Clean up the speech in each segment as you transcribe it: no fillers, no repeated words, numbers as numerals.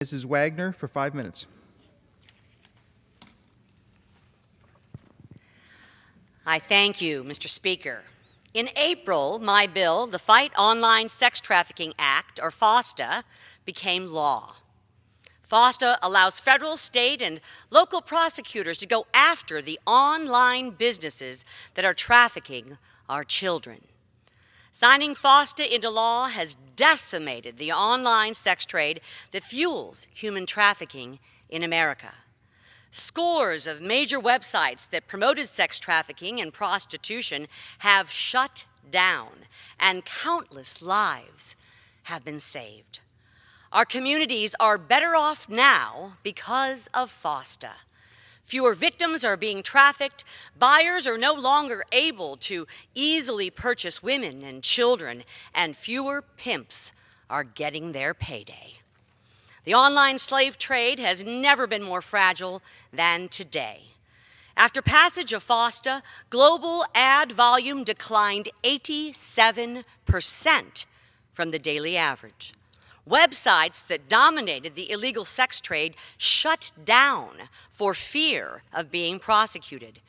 Mrs. Wagner for 5 minutes. I thank you, Mr. Speaker. In April, my bill, the Fight Online Sex Trafficking Act, or FOSTA, became law. FOSTA allows federal, state, and local prosecutors to go after the online businesses that are trafficking our children. Signing FOSTA into law has decimated the online sex trade that fuels human trafficking in America. Scores of major websites that promoted sex trafficking and prostitution have shut down, and countless lives have been saved. Our communities are better off now because of FOSTA. Fewer victims are being trafficked, buyers are no longer able to easily purchase women and children, and fewer pimps are getting their payday. The online slave trade has never been more fragile than today. After passage of FOSTA, global ad volume declined 87% from the daily average. Websites that dominated the illegal sex trade shut down for fear of being prosecuted.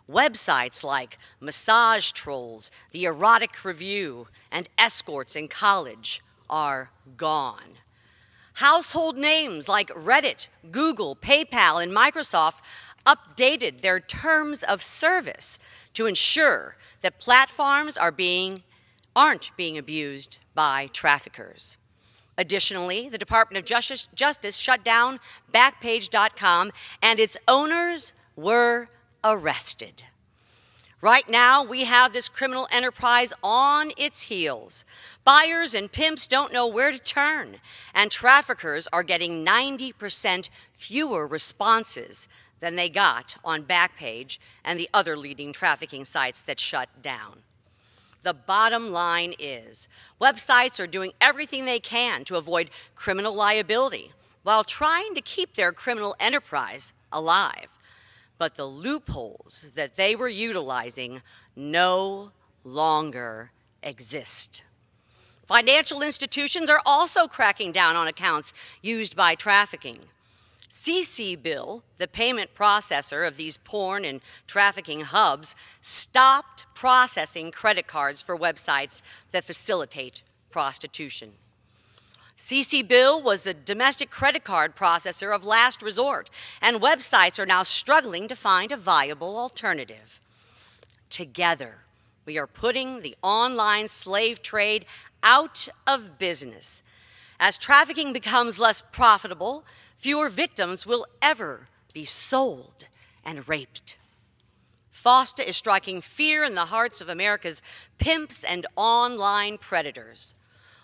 Websites like Massage Trolls, The Erotic Review, and Escorts in College are gone. Household names like Reddit, Google, PayPal, and Microsoft updated their terms of service to ensure that platforms aren't being abused by traffickers. Additionally, the Department of Justice shut down Backpage.com, and its owners were arrested. Right now, we have this criminal enterprise on its heels. Buyers and pimps don't know where to turn, and traffickers are getting 90% fewer responses than they got on Backpage and the other leading trafficking sites that shut down. The bottom line is, websites are doing everything they can to avoid criminal liability while trying to keep their criminal enterprise alive. But the loopholes that they were utilizing no longer exist. Financial institutions are also cracking down on accounts used by trafficking. CCBill, the payment processor of these porn and trafficking hubs, stopped processing credit cards for websites that facilitate prostitution. CCBill was the domestic credit card processor of last resort, and websites are now struggling to find a viable alternative. Together, we are putting the online slave trade out of business. As trafficking becomes less profitable, fewer victims will ever be sold and raped. FOSTA is striking fear in the hearts of America's pimps and online predators.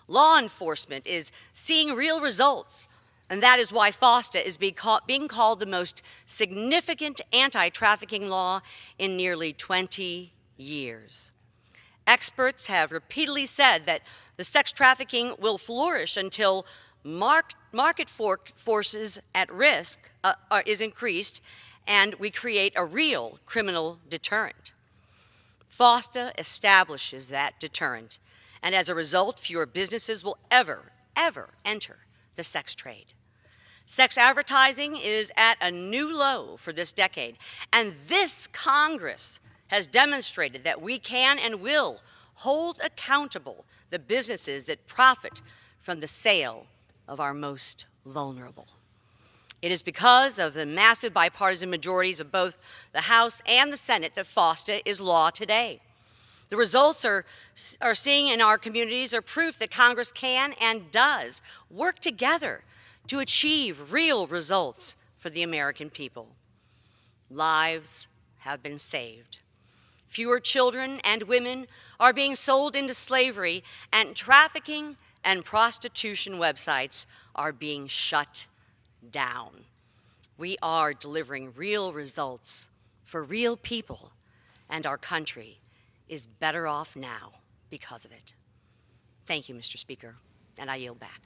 Law enforcement is seeing real results, and that is why FOSTA is being called the most significant anti-trafficking law in nearly 20 years. Experts have repeatedly said that the sex trafficking will flourish until market forces at risk is increased and we create a real criminal deterrent. FOSTA establishes that deterrent, and as a result, fewer businesses will ever enter the sex trade. Sex advertising is at a new low for this decade, and this Congress has demonstrated that we can and will hold accountable the businesses that profit from the sale of our most vulnerable. It is because of the massive bipartisan majorities of both the House and the Senate that FOSTA is law today. The results are seeing in our communities are proof that Congress can and does work together to achieve real results for the American people. Lives have been saved. Fewer children and women are being sold into slavery, and trafficking and prostitution websites are being shut down. We are delivering real results for real people, and our country is better off now because of it. Thank you, Mr. Speaker, and I yield back.